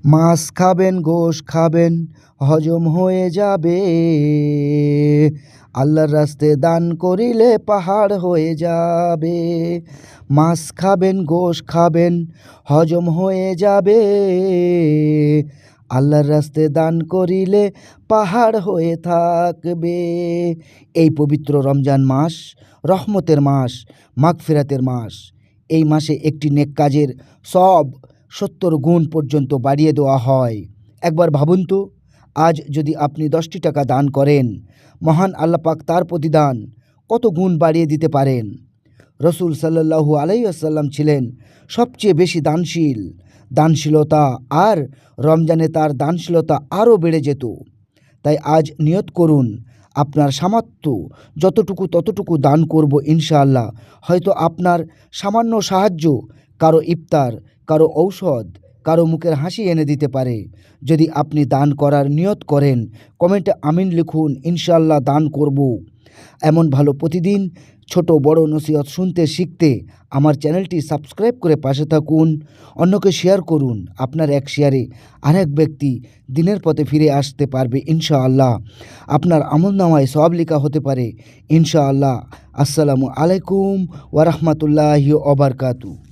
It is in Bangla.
মাছ খাবেন, গোশ খাবেন, হজম হয়ে যাবে। আল্লাহর রাস্তায় দান করিলে পাহাড় হয়ে যাবে। মাছ খাবেন, গোশ খাবেন, হজম হয়ে যাবে। আল্লাহর রাস্তায় দান করিলে পাহাড় হয়ে থাকবে। এই পবিত্র রমজান মাস রহমতের মাস, মাগফিরাতের মাস। এই মাসে একটি নেক কাজের সব ৭০ গুণ পর্যন্ত বাড়িয়ে দেওয়া হয়। একবার ভাবুন তো, আজ যদি আপনি ১০টি টাকা দান করেন, মহান আল্লাহ পাক তার প্রতিদান কত গুণ বাড়িয়ে দিতে পারেন। রসুল সাল্লাল্লাহু আলাইহি ওয়াসাল্লাম ছিলেন সবচেয়ে বেশি দানশীল। দানশীলতা আর রমজানে তার দানশীলতা আরও বেড়ে যেত। তাই আজ নিয়ত করুন, আপনার সামর্থ্য যতটুকু ততটুকু দান করব ইনশাআল্লাহ। হয়তো আপনার সামান্য সাহায্য কারো ইফতার, কারো ঔষধ, কারো মুখের হাসি এনে দিতে পারে। যদি আপনি দান করার নিয়ত করেন, কমেন্টে আমিন লিখুন, ইনশাআল্লাহ দান করব। এমন ভালো প্রতিদিন ছোট বড় নসিহত শুনতে শিখতে আমার চ্যানেলটি সাবস্ক্রাইব করে পাশে থাকুন। অন্যকে শেয়ার করুন। আপনার এক শেয়ারে আরেক ব্যক্তি দিনের পথে ফিরে আসতে পারবে ইনশাআল্লাহ। আপনার আমলনামায় সওয়াব লেখা হতে পারে ইনশাআল্লাহ। আসসালামু আলাইকুম ওয়া রাহমাতুল্লাহি ওয়া বারাকাতুহু।